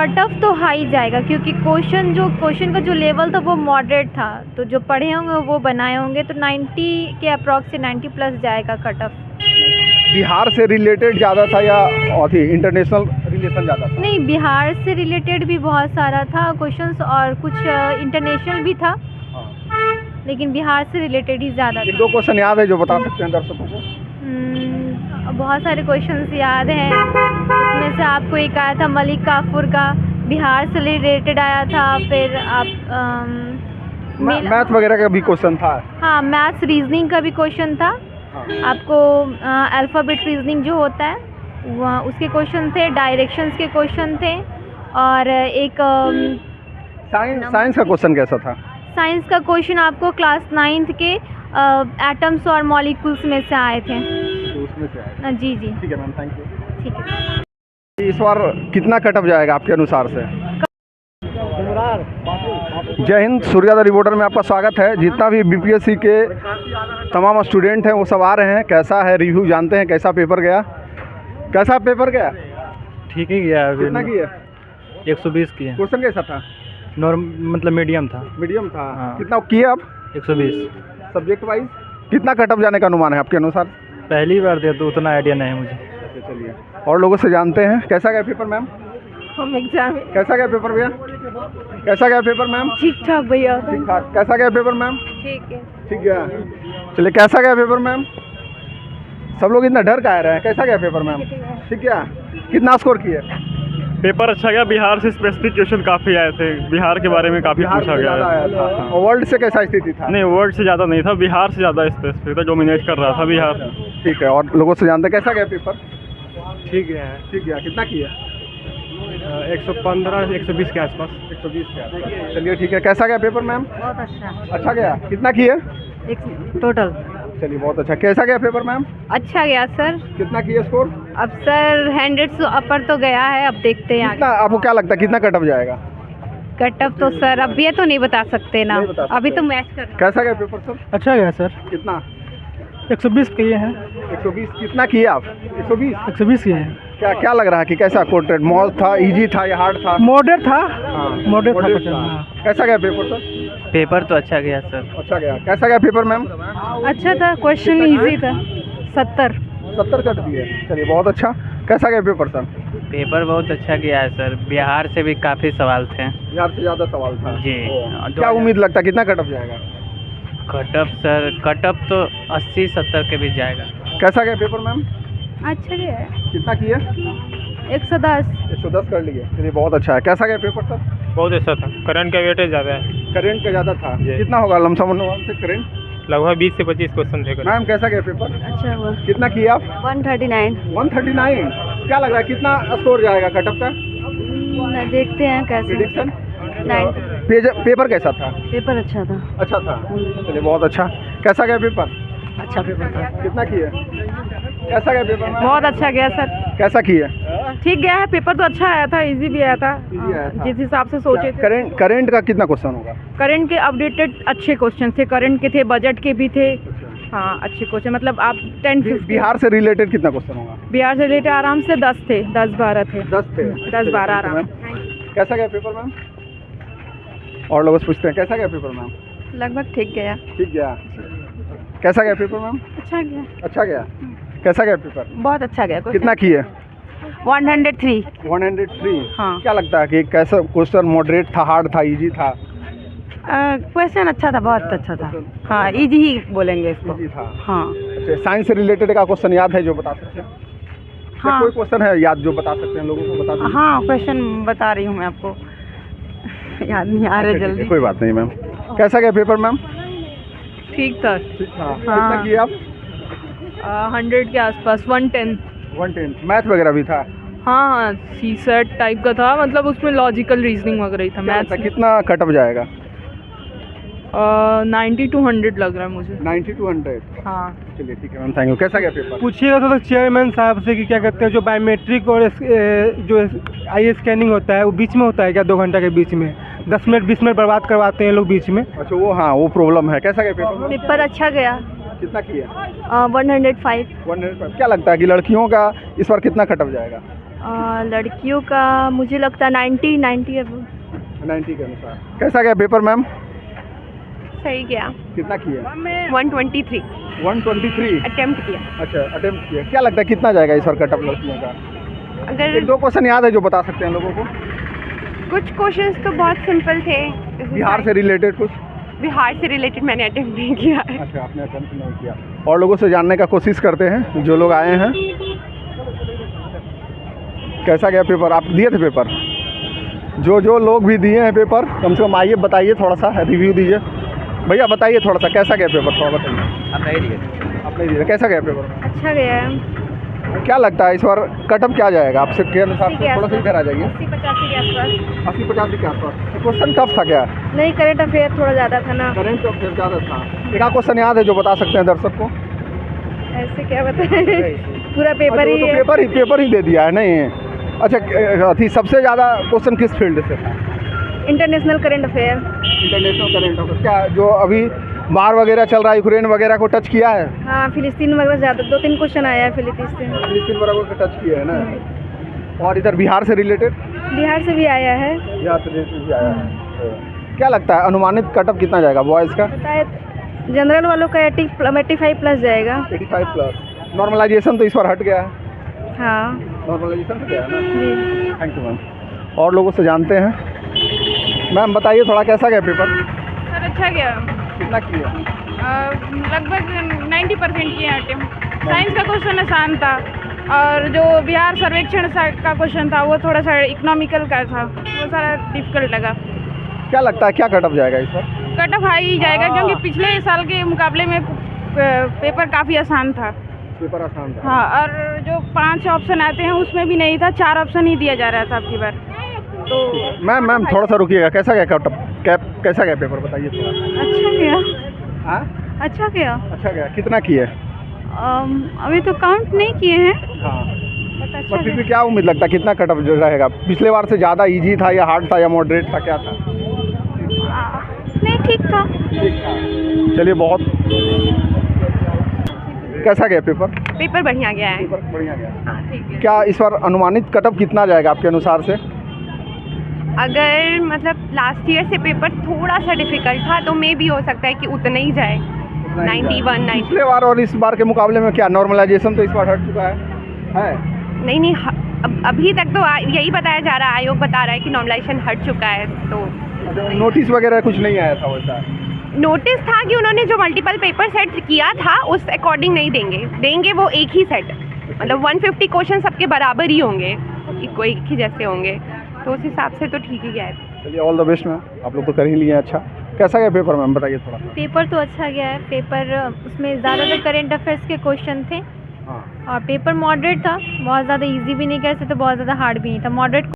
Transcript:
Cut off तो high जाएगा क्योंकि क्वेश्चन का जो लेवल था वो मॉडरेट था, तो जो पढ़े होंगे वो बनाए होंगे, तो 90 के अप्रॉक्स से 90 प्लस जाएगा कट ऑफ। बिहार से रिलेटेड ज़्यादा था या अथी इंटरनेशनल रिलेशन ज़्यादा था? नहीं, बिहार से रिलेटेड भी बहुत सारा था क्वेश्चंस और कुछ इंटरनेशनल भी था, लेकिन बिहार से रिलेटेड ही ज़्यादा एक था। दो क्वेश्चन याद है जो बता सकते हैं दर्शकों को? बहुत सारे क्वेश्चंस याद हैं, उसमें से आपको एक आया था मलिक काफूर का, बिहार से रिलेटेड आया था। फिर आप मैथ वगैरह का भी क्वेश्चन था? हाँ, मैथ्स रीजनिंग का भी क्वेश्चन था। आपको अल्फ़ाबेट रीजनिंग जो होता है उसके क्वेश्चन थे, डायरेक्शंस के क्वेश्चन थे, और एक साइंस का क्वेश्चन कैसा था? साइंस का क्वेश्चन आपको क्लास 9th के एटम्स और मॉलिक्यूल्स में से आए थे। तो उसमें से आया? जी जी, ठीक है मैम, थैंक यू। ठीक है। इस बार कितना कटअप जाएगा आपके अनुसार से? जय हिंद, सूर्यादा रिपोर्टर में आपका स्वागत है। जितना भी बीपीएससी के तमाम स्टूडेंट हैं वो सब आ रहे हैं। कैसा है रिव्यू जानते हैं, कैसा पेपर गया? कैसा पेपर गया? ठीक ही गया। कितना किया? 120 किया। क्वेश्चन कैसा था? मतलब मीडियम था। मीडियम था। हाँ। कितना किए आप? 120। सब्जेक्ट वाइज कितना कटअप जाने का अनुमान है आपके अनुसार? पहली बार दिया तो उतना आइडिया नहीं है मुझे। अच्छा, चलिए और लोगों से जानते हैं। कैसा गया पेपर मैम? हम एग्जाम कैसा गया पेपर भैया? कैसा गया पेपर मैम? ठीक ठाक भैया। ठीक ठाक। कैसा गया पेपर मैम? ठीक है। ठीक गया। चलिए, कैसा गया पेपर मैम? सब लोग इतना डर का आ रहे हैं। कैसा गया पेपर मैम? ठीक गया। कितना स्कोर किए? पेपर अच्छा गया। बिहार से स्पेसिफिक क्वेश्चन काफ़ी आए थे, बिहार के बारे में काफ़ी पूछा गया था। और वर्ल्ड से कैसा स्थिति था? नहीं, वर्ल्ड से ज़्यादा नहीं था, बिहार से ज़्यादा स्पेसिफिक था, डोमिनेट कर रहा था बिहार। ठीक है, और लोगों से जानते हैं कैसा गया पेपर? ठीक गया है। ठीक गया। कितना किया? 115 120 के आसपास। 120 के आसपास। चलिए ठीक है। कैसा गया पेपर मैम? बहुत अच्छा। अच्छा गया। कितना किए? टोटल। चलिए बहुत अच्छा। कैसा गया पेपर मैम? अच्छा गया सर। कितना किए स्कोर? अब सर 100 से अपर तो गया है, अब देखते हैं कितना आपको क्या लगता है कितना कटअप जाएगा? कट ऑफ तो सर अब ये तो नहीं बता सकते ना, नहीं बता सकते। अभी तो मैच करना। कैसा गया पेपर सर? अच्छा गया सर। कितना? 120 किए हैं। 120। कितना किए आप? 120। 120 किए हैं। क्या लग रहा है कि कैसा कोटेड मॉल था, इजी था या हार्ड था? मॉडरेट था। हाँ, मॉडरेट था moderate क्वेश्चन। कैसा गया पेपर सर? पेपर तो अच्छा गया सर। अच्छा गया। कैसा गया पेपर मैम? अच्छा था, क्वेश्चन इजी था। 70 कट दिए। चलिए बहुत अच्छा। कैसा गया पेपर सर? पेपर बहुत अच्छा गया है सर, बिहार से भी काफ़ी सवाल थे। बिहार से ज़्यादा सवाल था जी। क्या उम्मीद लगता है कितना कटअप जाएगा? कटअप सर, कटअप तो 80-70 के बीच जाएगा। कैसा गया पेपर मैम? अच्छा गया है। कितना किए? 110। 110 कर लिए। चलिए बहुत अच्छा है। कैसा गया पेपर सर? बहुत अच्छा था। करंट का वेटेज ज़्यादा है। करेंट का ज़्यादा था। जी। कितना होगा लमसम अनुमान से करेंट? लगभग 20 से 25 क्वेश्चन थे। मैम कैसा गया पेपर? अच्छा हुआ। कितना किए आप? 139। 139। क्या लग रहा है कितना स्कोर जाएगा कटअप का? देखते हैं कैसे। प्रिडिक्शन? 9। पेपर कैसा था? पेपर अच्छा था। अच्छा था। चलिए बहुत अच्छा। कैसा गया पेपर? अच्छा पेपर था। कितना किए? कैसा गया पेपर मैम? बहुत अच्छा गया सर। कैसा किए? ठीक गया है, पेपर तो अच्छा आया था, इजी भी आया था। Easy आया था। जिस हिसाब से सोचे थे। करेंट का कितना क्वेश्चन होगा? करंट के अपडेटेड अच्छे क्वेश्चन थे, करंट के थे, बजट के भी थे। हाँ, अच्छे क्वेश्चन, मतलब आप 10-15। बिहार से रिलेटेड कितना क्वेश्चन होगा? बिहार से रिलेटेड आराम से 10 थे, 10-12 थे। 10 थे। 10-12 आराम। कैसा गया पेपर मैम? और लोगों से पूछते हैं कैसा गया पेपर मैम? लगभग ठीक गया। ठीक गया। कैसा गया पेपर मैम? अच्छा गया। अच्छा गया। कैसा गया पेपर? बहुत अच्छा गया। कितना किए? 103। 103। हाँ। क्या लगता है कि कैसा क्वेश्चन मॉडरेट था, हार्ड था, इजी था? क्वेश्चन अच्छा था, बहुत अच्छा था। हाँ, इजी ही बोलेंगे इसको। इजी था। हाँ। अच्छा, साइंस से रिलेटेड का क्वेश्चन याद है जो बता सकते हैं? हाँ। कोई क्वेश्चन है याद जो बता सकते हैं लोगों को? बता दीजिए। हाँ, क्वेश्चन बता रही हूँ मैं आपको, याद नहीं आ रहे ठीक है, जल्दी। कोई बात नहीं मैम। कैसा गया पेपर मैम? ठीक था। ठीक था। कितना किए आप? 100 के आसपास। 110। 110। मैथ वगैरह भी था? हाँ हाँ, सी सेट टाइप का था, मतलब उसमें लॉजिकल रीजनिंग वगैरह ही था। क्या लगता है मैथ्स कितना कटअप जाएगा? 90 to 100 लग रहा है मुझे। 90 to 100। हाँ। चलिए ठीक है मैम, थैंक यू। कैसा गया पेपर? पूछिएगा तो चेयरमैन साहब से कि क्या कहते हैं जो बायोमेट्रिक और जो आई स्कैनिंग होता है वो बीच में होता है क्या? 2 घंटा के बीच में 10 मिनट 20 मिनट बर्बाद करवाते हैं लोग बीच में। अच्छा वो, हाँ वो प्रॉब्लम है। कैसा गया पेपर? पेपर अच्छा गया। कितना किया? 105। 105। क्या लगता है कि लड़कियों का इस बार कितना कटअप जाएगा? लड़कियों का मुझे लगता है 90 अब 90 के अनुसार। कैसा गया पेपर मैम? सही गया। कितना किए? 123 123। अटेम्प्ट किया। अच्छा, अटेम्प्ट किया। क्या लगता है कितना जाएगा इस बार कटअप लड़कियों का? अगर एक दो क्वेश्चन याद है जो बता सकते हैं लोगों को? कुछ क्वेश्चंस तो बहुत सिंपल थे। बिहार से रिलेटेड कुछ? बिहार से रिलेटेड मैंने अटेम्प्ट नहीं किया है। अच्छा, आपने अटेम्प्ट नहीं किया। और लोगों से जानने का कोशिश करते हैं जो लोग आए हैं। कैसा गया पेपर? आप दिए थे पेपर? जो लोग भी दिए हैं पेपर, कम से कम आइए बताइए, थोड़ा सा रिव्यू दीजिए। भैया बताइए थोड़ा सा कैसा गया पेपर, थोड़ा बताइए। हम नहीं दिए। आप नहीं दिए? कैसा गया पेपर? अच्छा गया है। क्या लगता है इस बार कटअप क्या जाएगा आपसे के अनुसार? से थोड़ा सा इधर आ जाइए। 80-85 के आसपास। 80-85 के आसपास। क्वेश्चन टफ था क्या? नहीं, करंट अफेयर थोड़ा ज़्यादा था ना। करेंट अफेयर ज़्यादा था। एक आध क्वेश्चन याद है जो बता सकते हैं दर्शक को? ऐसे क्या बताएं पूरा पेपर अच्छा, ही वो है। तो पेपर ही दे दिया है। नहीं, अच्छा थी सबसे ज़्यादा क्वेश्चन किस फील्ड से था? International current affair. International current affair. क्या जो अभी बाढ़ वगैरह चल रहा है, यूक्रेन वगैरह को टच किया है? हाँ, फिलिस्तीन वगैरह ज़्यादा 2-3 क्वेश्चन आया है फिलिस्तीन। फिलिस्तीन वगैरह को टच किया है ना। और इधर बिहार से रिलेटेड? बिहार से भी आया है। बिहार से रिलेटेड भी आया है। क्या लगता है अनुमानित कटअप कितना जाएगा बॉयज़ का? बताए जनरल वालों का 85 प्लस जाएगा। 85 प्लस। नॉर्मलाइजेशन तो इस बार हट गया है। हाँ नॉर्मलाइजेशन हट गया है ना। जी। Thank you ma'am. और लोगों से जानते हैं। मैम बताइए थोड़ा कैसा गया पेपर? सर अच्छा गया। कितना किया? लगभग 90% किए अटेम्प्ट। साइंस का क्वेश्चन आसान था और जो बिहार सर्वेक्षण का क्वेश्चन था वो थोड़ा सा इकोनॉमिकल का था, वो सारा डिफिकल्ट लगा। क्या लगता है क्या कटअप जाएगा इस बार? कट ऑफ हाई जाएगा क्योंकि पिछले साल के मुकाबले में पेपर काफ़ी आसान था। पेपर आसान था। हाँ, और जो 5 ऑप्शन आते हैं उसमें भी नहीं था, 4 ऑप्शन ही दिया जा रहा था अब की बार। तो मैम थोड़ा सा रुकिएगा। कैसा गया कटअप? कैसा गया पेपर बताइए थोड़ा। अच्छा गया। हाँ, अच्छा गया। अच्छा गया। कितना किए? अभी तो काउंट नहीं किए हैं। हाँ, बट अच्छा पर फिर भी गया। क्या उम्मीद लगता है कितना कटअप जो रहेगा? पिछले बार से ज़्यादा इजी था या हार्ड था या मॉडरेट था, क्या था? नहीं, ठीक था। ठीक था। चलिए बहुत। कैसा गया पेपर? पेपर बढ़िया गया है। पेपर बढ़िया गया। हाँ, ठीक है। क्या इस बार अनुमानित कटअप कितना जाएगा आपके अनुसार से? अगर मतलब लास्ट ईयर से पेपर थोड़ा सा डिफिकल्ट था तो मे भी हो सकता है कि उतना ही जाए। 91, 90। पिछले बार और इस बार के मुकाबले में क्या नॉर्मलाइजेशन तो इस बार हट चुका है? नहीं, अभी तक तो यही बताया जा रहा है, आयोग बता रहा है कि नॉर्मलाइजेशन हट चुका है। तो नोटिस वगैरह कुछ नहीं आया था वैसा? नोटिस था कि उन्होंने जो मल्टीपल पेपर सेट किया था उस अकॉर्डिंग नहीं देंगे वो एक ही सेट, मतलब 150 क्वेश्चन सबके बराबर ही होंगे, एक ही जैसे होंगे, तो उस हिसाब से तो ठीक ही गया है। चलिए ऑल द बेस्ट मैम, आप लोग तो कर ही लिए हैं। अच्छा कैसा गया पेपर मैम बताइए थोड़ा। पेपर तो अच्छा गया है। पेपर उसमें ज़्यादातर करंट अफेयर्स के क्वेश्चन थे हाँ, और पेपर मॉडरेट था, बहुत ज़्यादा इजी भी नहीं कह सकते, बहुत ज़्यादा हार्ड भी नहीं था, मॉडरेट